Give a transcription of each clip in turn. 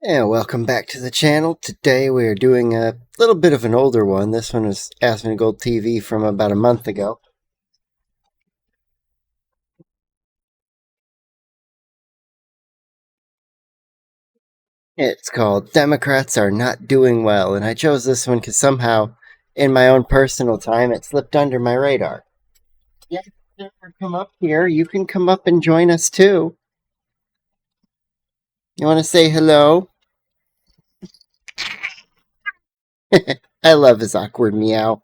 And welcome back to the channel. Today we are doing a little bit of an older one. This one was Asmongold Gold TV from about a month ago. It's called Democrats Are Not Doing Well, and I chose this one because somehow, in my own personal time, it slipped under my radar. Yeah, never come up here. You can come up and join us too. You want to say hello? I love his awkward meow.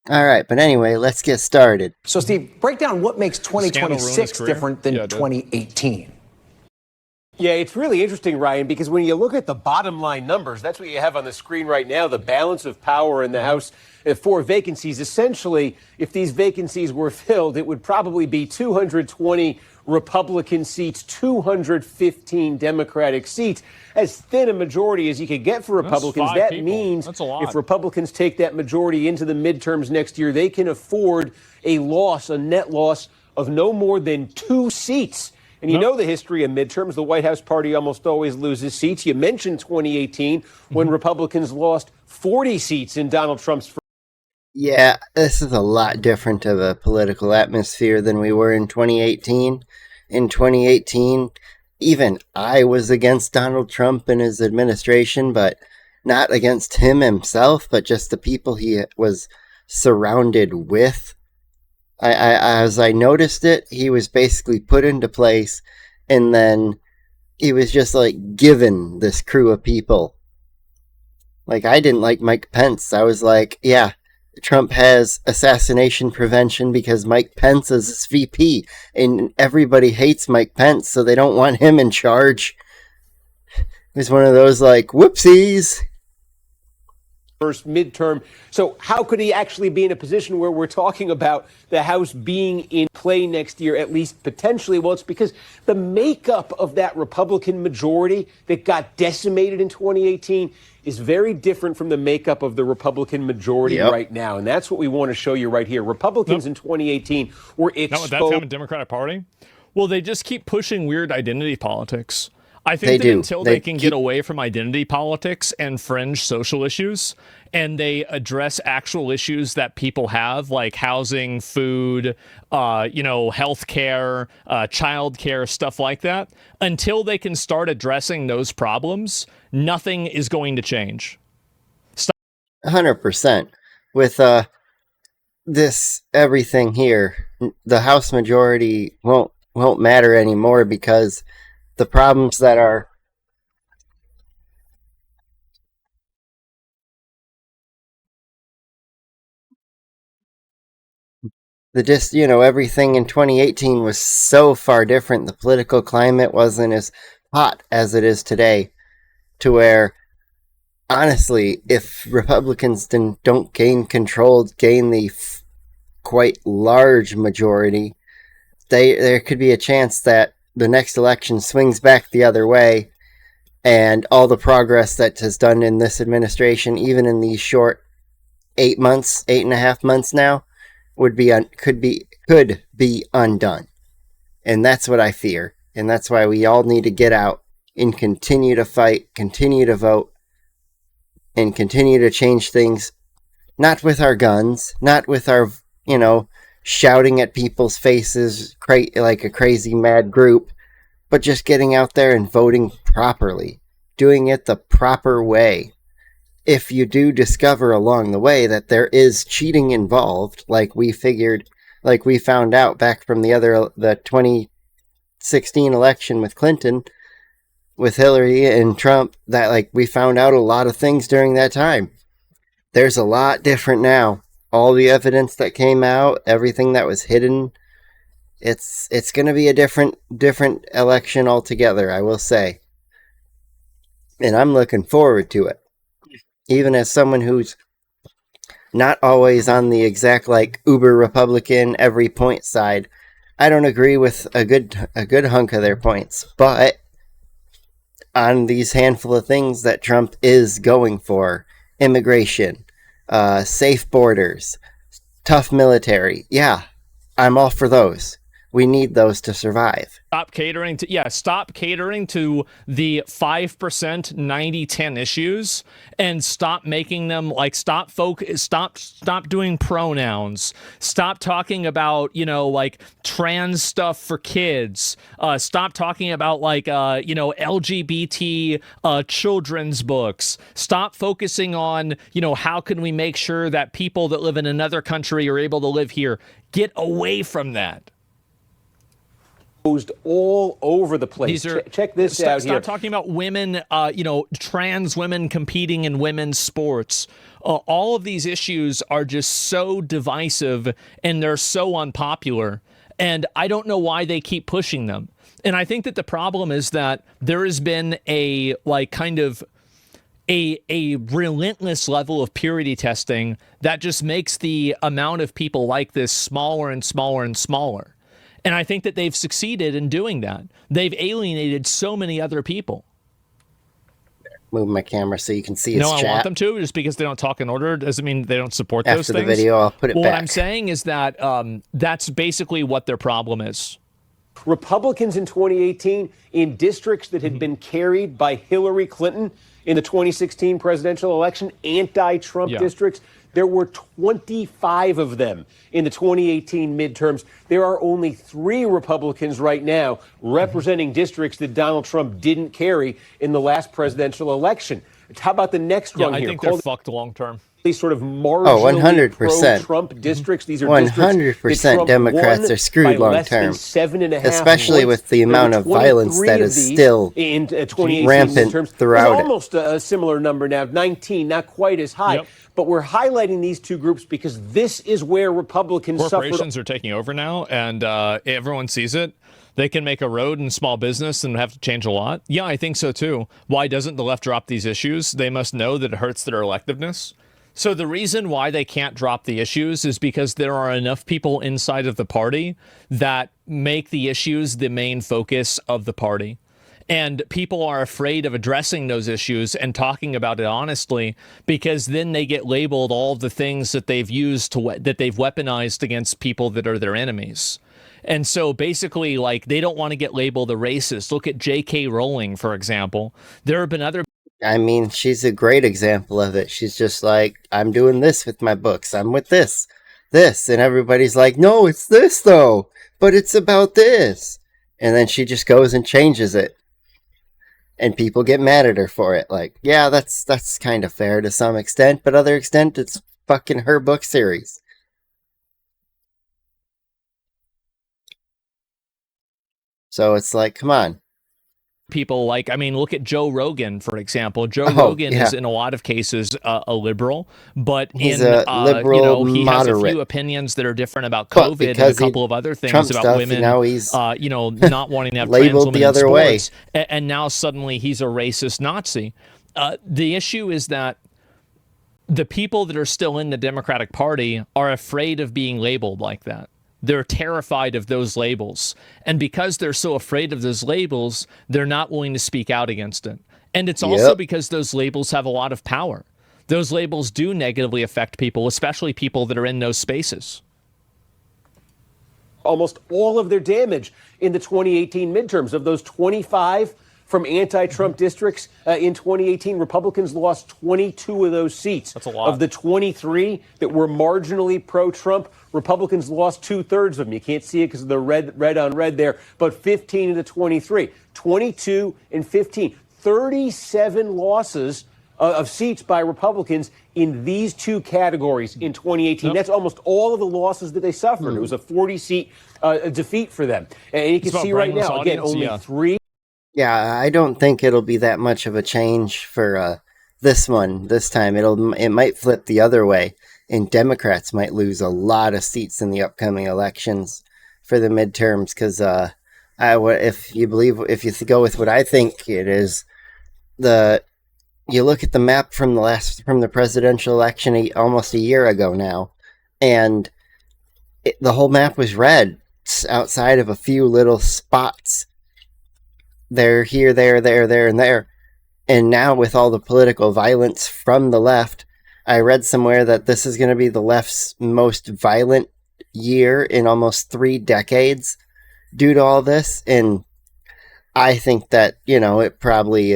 All right, but anyway, let's get started. So, Steve, break down what makes 2026 different than 2018. Yeah, it's really interesting, Ryan, because when you look at the bottom line numbers, that's what you have on the screen right now, the balance of power in the House, 4 vacancies. Essentially, if these vacancies were filled, it would probably be 220 Republican seats, 215 Democratic seats. As thin a majority as you could get for Republicans. That means if Republicans take that majority into the midterms next year, they can afford a net loss of no more than 2 seats. And you know the history of midterms. The White House party almost always loses seats. You mentioned 2018 when Republicans lost 40 seats in Donald Trump's. Yeah, this is a lot different of a political atmosphere than we were in 2018. In 2018, even I was against Donald Trump and his administration, but not against him himself, but just the people he was surrounded with. As I noticed it, he was basically put into place, and then he was just like given this crew of people. Like, I didn't like Mike Pence. I was like, yeah, Trump has assassination prevention because Mike Pence is his VP, and everybody hates Mike Pence, so they don't want him in charge. It was one of those like, whoopsies. First midterm. So how could he actually be in a position where we're talking about the House being in play next year, at least potentially? Well, it's because the makeup of that Republican majority that got decimated in 2018 is very different from the makeup of the Republican majority right now. And that's what we want to show you right here. Republicans in 2018 were exposed. That's how the Democratic Party? Well, they just keep pushing weird identity politics. I think that until they can get away from identity politics and fringe social issues, and they address actual issues that people have, like housing, food, healthcare, childcare, stuff like that, until they can start addressing those problems, nothing is going to change. 100%. With this everything here, the House majority won't matter anymore because the problems that are everything in 2018 was so far different. The political climate wasn't as hot as it is today, to where honestly, if Republicans don't gain the quite large majority, there could be a chance that the next election swings back the other way, and all the progress that has done in this administration, even in these short 8.5 months now, could be undone. And that's what I fear. And that's why we all need to get out and continue to fight, continue to vote, and continue to change things, not with our guns, not with our, shouting at people's faces like a crazy mad group, but just getting out there and voting properly, doing it the proper way. If you do discover along the way that there is cheating involved, like we found out back from the 2016 election with Clinton, with Hillary and Trump, that we found out a lot of things during that time. There's a lot different now. All the evidence that came out, everything that was hidden, it's going to be a different election altogether, I will say. And I'm looking forward to it. Even as someone who's not always on the exact uber Republican every point side, I don't agree with a good hunk of their points, but on these handful of things that Trump is going for, immigration, safe borders, tough military, yeah, I'm all for those. We need those to survive. Stop catering to the 5% 90-10 issues, and stop making them like stop doing pronouns. Stop talking about, like trans stuff for kids. Stop talking about like LGBT children's books. Stop focusing on, how can we make sure that people that live in another country are able to live here. Get away from that. All over the place. Check this out here. Stop talking about women, trans women competing in women's sports. All of these issues are just so divisive and they're so unpopular. And I don't know why they keep pushing them. And I think that the problem is that there has been a relentless level of purity testing that just makes the amount of people like this smaller and smaller and smaller. And I think that they've succeeded in doing that. They've alienated so many other people. Move my camera so you can see his chat. I want them to, just because they don't talk in order doesn't mean they don't support those things. After the video, I'll put it back. What I'm saying is that that's basically what their problem is. Republicans in 2018 in districts that had been carried by Hillary Clinton in the 2016 presidential election, anti-Trump districts, there were 25 of them in the 2018 midterms. There are only 3 Republicans right now representing districts that Donald Trump didn't carry in the last presidential election. How about the next one here? I think they're fucked long term. These sort of marginally pro-Trump districts. These are 100% Democrats are screwed long term, especially with the amount of violence that is still rampant throughout it. Almost a similar number now, 19, not quite as high. But we're highlighting these two groups because this is where Republicans corporations are taking over now, and everyone sees it. They can make a road in small business and have to change a lot. Yeah, I think so too. Why doesn't the left drop these issues? They must know that it hurts their electiveness. So the reason why they can't drop the issues is because there are enough people inside of the party that make the issues the main focus of the party. And people are afraid of addressing those issues and talking about it honestly, because then they get labeled all the things that they've used that they've weaponized against people that are their enemies. And so basically, like, they don't want to get labeled a racist. Look at J.K. Rowling, for example. There have been other... I mean, she's a great example of it. She's just like, I'm doing this with my books. I'm with this. And everybody's like, no, it's this, though. But it's about this. And then she just goes and changes it. And people get mad at her for it. Like, yeah, that's kind of fair to some extent. But other extent, it's fucking her book series. So it's like, come on. People like, I mean, look at Joe Rogan, for example. Joe Rogan is in a lot of cases a liberal, but he's a liberal, he moderate. Has a few opinions that are different about COVID and a couple of other things Trump about stuff, women, now he's not wanting to have labeled the other way. And now suddenly he's a racist Nazi. The issue is that the people that are still in the Democratic Party are afraid of being labeled like that. They're terrified of those labels. And because they're so afraid of those labels, they're not willing to speak out against it. And it's also because those labels have a lot of power. Those labels do negatively affect people, especially people that are in those spaces. Almost all of their damage in the 2018 midterms. Of those 25 from anti-Trump districts in 2018, Republicans lost 22 of those seats. That's a lot. Of the 23 that were marginally pro-Trump, Republicans lost 2/3 of them. You can't see it because of the red on red there, but 15 of the 23. 22 and 15. 37 losses of seats by Republicans in these two categories in 2018. That's almost all of the losses that they suffered. It was a 40-seat defeat for them. And you can see right now, again, only 3. Yeah, I don't think it'll be that much of a change for this time. It might flip the other way, and Democrats might lose a lot of seats in the upcoming elections for the midterms. Because if you go with what I think it is, you look at the map from the presidential election almost a year ago now, and the whole map was red outside of a few little spots. They're here, there, and there. And now with all the political violence from the left, I read somewhere that this is going to be the left's most violent year in almost 3 decades. due to all this. And I think that, it probably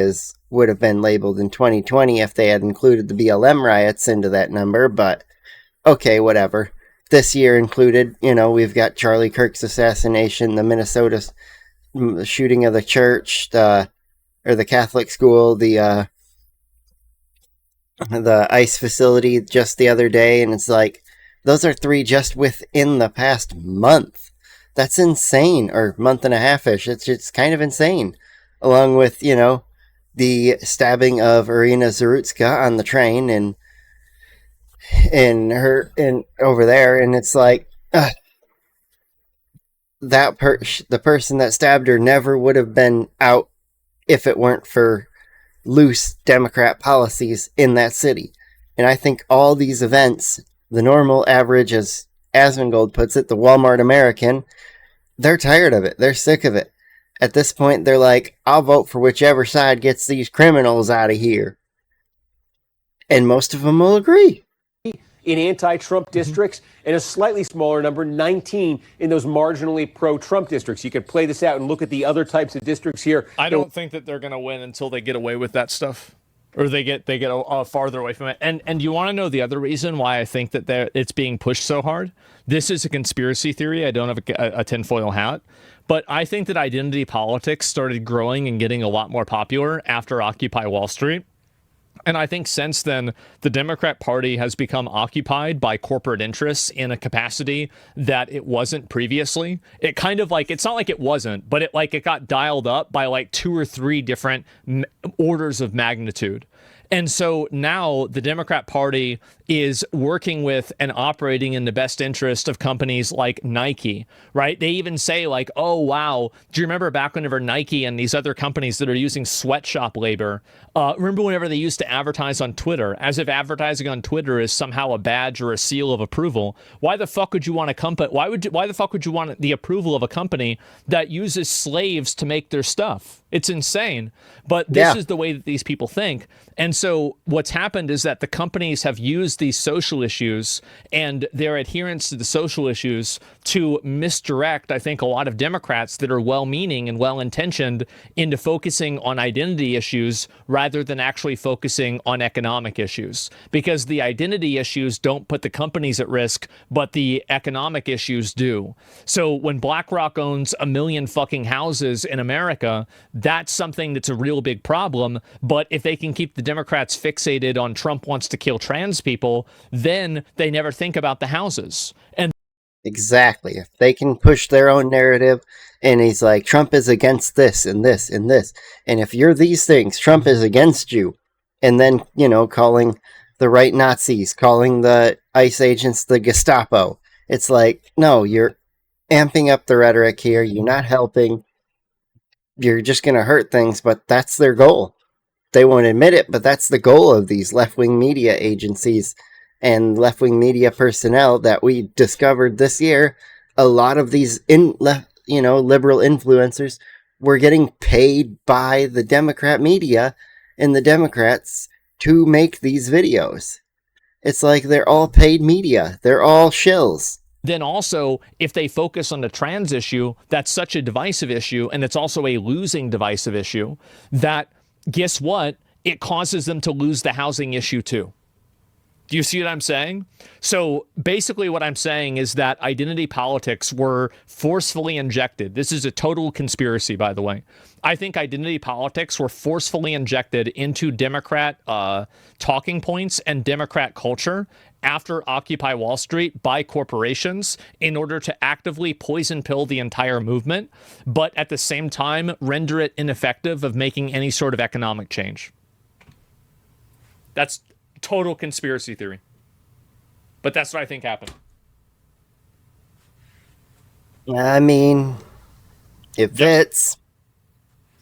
would have been labeled in 2020 if they had included the BLM riots into that number, but okay, whatever. This year included, we've got Charlie Kirk's assassination, the Minnesota shooting of the church, the Catholic school, the ICE facility just the other day, and it's like, those are 3 just within the past month. That's insane, or month and a half-ish. It's kind of insane. Along with, the stabbing of Irina Zarutska on the train and over there, and it's like, the person that stabbed her never would have been out if it weren't for loose Democrat policies in that city. And I think all these events, the normal average, as Asmongold puts it, the Walmart American, they're tired of it. They're sick of it. At this point, they're like, I'll vote for whichever side gets these criminals out of here. And most of them will agree. In anti-Trump districts, and a slightly smaller number, 19, in those marginally pro-Trump districts. You could play this out and look at the other types of districts here. I don't think that they're going to win until they get away with that stuff, or they get farther away from it. And you want to know the other reason why I think that it's being pushed so hard? This is a conspiracy theory. I don't have a tinfoil hat, but I think that identity politics started growing and getting a lot more popular after Occupy Wall Street. And I think since then, the Democrat Party has become occupied by corporate interests in a capacity that it wasn't previously. It kind of like, it's not like it wasn't, but it got dialed up by like 2 or 3 different orders of magnitude. And so now the Democrat Party is working with and operating in the best interest of companies like Nike, right? They even say like, oh, wow, do you remember back whenever Nike and these other companies that are using sweatshop labor, remember whenever they used to advertise on Twitter, as if advertising on Twitter is somehow a badge or a seal of approval? Why the fuck would you want a company? Why the fuck would you want the approval of a company that uses slaves to make their stuff? It's insane. But this is the way that these people think. And so what's happened is that the companies have used these social issues and their adherence to the social issues to misdirect, I think, a lot of Democrats that are well-meaning and well-intentioned into focusing on identity issues rather than actually focusing on economic issues. Because the identity issues don't put the companies at risk, but the economic issues do. So when BlackRock owns 1 million fucking houses in America, that's something that's a real big problem. But if they can keep the Democrats fixated on Trump wants to kill trans people, then they never think about the houses. And exactly. If they can push their own narrative, and he's like, Trump is against this and this and this, and if you're these things, Trump is against you. And then, calling the right Nazis, calling the ICE agents the Gestapo. It's like, no, you're amping up the rhetoric here. You're not helping. You're just going to hurt things, but that's their goal. They won't admit it, but that's the goal of these left-wing media agencies and left-wing media personnel that we discovered this year. A lot of these liberal influencers were getting paid by the Democrat media and the Democrats to make these videos. It's like they're all paid media. They're all shills. Then also, if they focus on the trans issue, that's such a divisive issue, and it's also a losing divisive issue, that, guess what? It causes them to lose the housing issue too. Do you see what I'm saying? So basically what I'm saying is that identity politics were forcefully injected. This is a total conspiracy, by the way. I think identity politics were forcefully injected into Democrat talking points and Democrat culture after Occupy Wall Street by corporations in order to actively poison pill the entire movement, but at the same time render it ineffective of making any sort of economic change. That's total conspiracy theory. But that's what I think happened. I mean, it fits.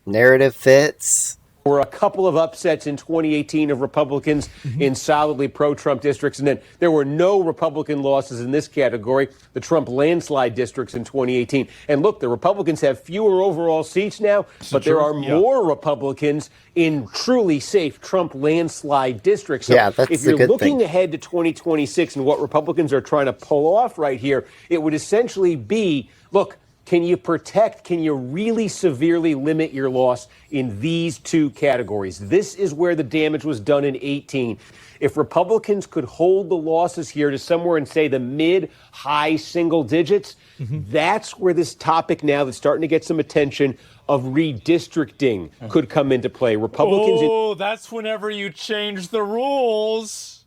Narrative fits. Were a couple of upsets in 2018 of Republicans in solidly pro-Trump districts, and then there were no Republican losses in this category, the Trump landslide districts in 2018. And look, the Republicans have fewer overall seats now, but there are more Republicans in truly safe Trump landslide districts. So that's if you're a good looking thing. ahead to 2026 and what Republicans are trying to pull off right here, it would essentially be, look, can you protect, can you really severely limit your loss in these two categories? This is where the damage was done in 18. If Republicans could hold the losses here to somewhere in, say, the mid-high single digits, that's where this topic now that's starting to get some attention of redistricting could come into play. Republicans... Oh, that's whenever you change the rules.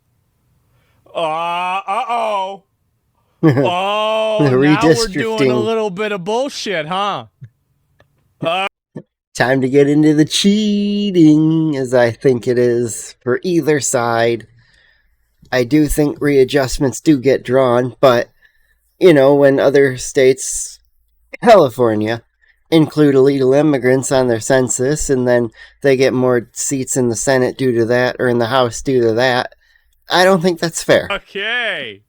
Uh-oh. Oh, now we're doing a little bit of bullshit, huh? Time to get into the cheating, as I think it is, for either side. I do think readjustments do get drawn, but, you know, when other states, California, include illegal immigrants on their census, and then they get more seats in the Senate due to that, or in the House due to that, I don't think that's fair. Okay.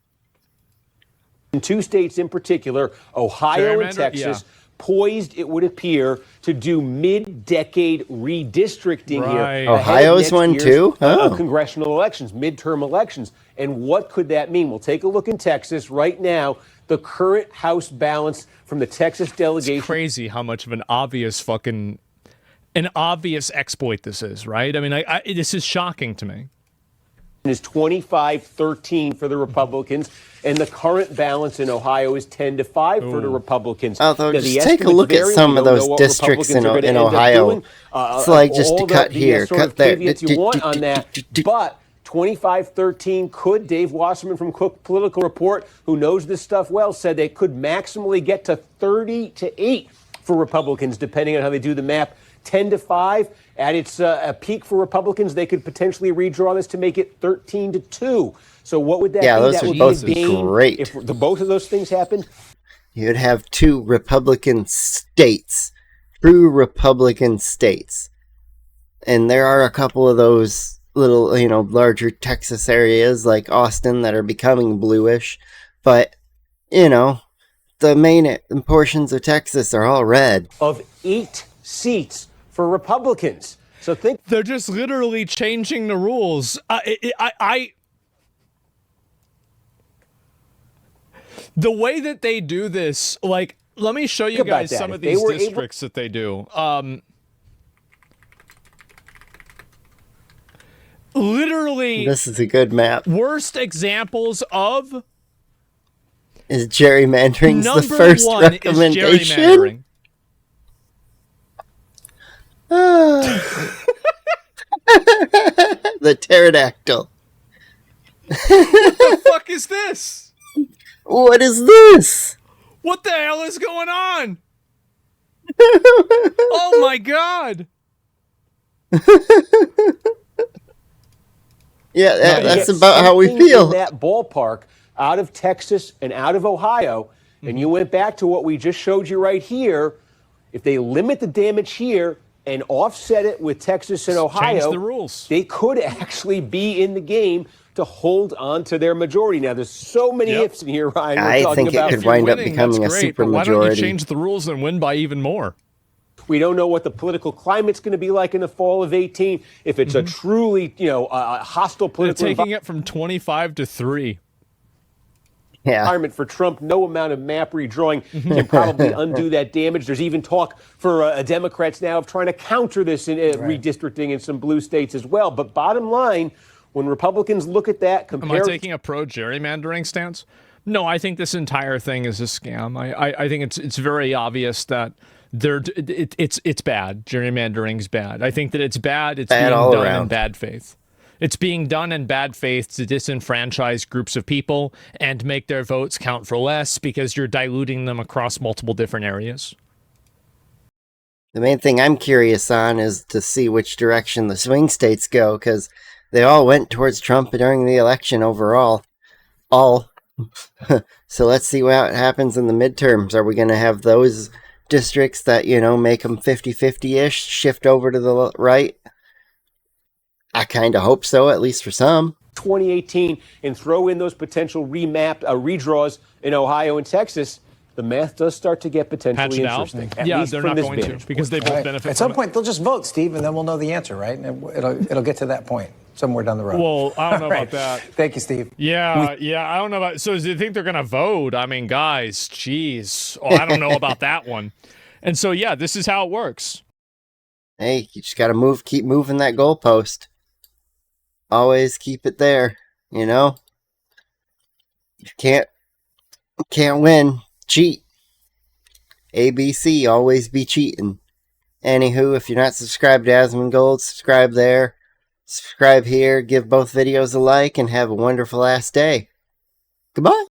In two states in particular, Ohio and Texas, poised, it would appear, to do mid-decade redistricting here. Ohio's one too? Congressional elections, midterm elections. And what could that mean? We'll take a look in Texas right now. The current House balance from the Texas delegation. It's crazy how much of an obvious exploit this is, right? I mean, this is shocking to me. Is 25-13 for the Republicans, and the current balance in Ohio is 10-5 for the Republicans. Although, just take a look at some of those districts in Ohio. It's like just to cut here, cut there. You want on that, but 25-13 could, Dave Wasserman from Cook Political Report, who knows this stuff well, said they could maximally get to 30-8 for Republicans, depending on how they do the map. 10-5 at its peak for Republicans, they could potentially redraw this to make it 13-2. So what would that be? Those that would would both be great. If both of those things happened, you'd have two Republican states, true Republican states, and there are a couple of those little, larger Texas areas like Austin that are becoming bluish, but the main portions of Texas are all red. Of 8 seats for Republicans. So they're just literally changing the rules. The way that they do this, like, let me show you guys some of these districts that they do. Literally, this is a good map. Worst examples of is gerrymandering's the first recommendation. Is gerrymandering. The pterodactyl. What the fuck is this? What is this? What the hell is going on? Oh my god. Yeah, that's about how we feel. In that ballpark out of Texas and out of Ohio, and you went back to what we just showed you right here. If they limit the damage here and offset it with Texas and Ohio, change the rules. They could actually be in the game to hold on to their majority. Now, there's so many ifs in here, Ryan. I think it could wind up becoming a super majority. Why don't you change the rules and win by even more? We don't know what the political climate's going to be like in the fall of 18. If it's a truly, hostile political environment. They're taking it from 25 to 3. Environment for Trump, no amount of map redrawing can probably undo that damage. There's even talk for Democrats now of trying to counter this in redistricting in some blue states as well. But bottom line, when Republicans look at that, am I taking a pro-gerrymandering stance? No, I think this entire thing is a scam. I think it's very obvious that it's bad. Gerrymandering's bad. I think that it's bad. It's being done in bad faith. It's being done in bad faith to disenfranchise groups of people and make their votes count for less because you're diluting them across multiple different areas. The main thing I'm curious on is to see which direction the swing states go, because they all went towards Trump during the election overall. So let's see what happens in the midterms. Are we going to have those districts that, make them 50-50-ish shift over to the right? I kind of hope so, at least for some. 2018 and throw in those potential redraws in Ohio and Texas, the math does start to get potentially interesting. Yeah, they're not going to because they both benefit. At some point, they'll just vote, Steve, and then we'll know the answer, right? And it'll get to that point. somewhere down the road. Well, I don't know about that. Thank you, Steve. Yeah, I don't know about. So, do you think they're going to vote? I mean, guys, geez. Oh, I don't know about that one. And so, yeah, this is how it works. Hey, you just got to keep moving that goalpost. Always keep it there, you know? You can't win. Cheat. ABC, always be cheating. Anywho, if you're not subscribed to Asmongold, subscribe there. Subscribe here, give both videos a like, and have a wonderful ass day. Goodbye.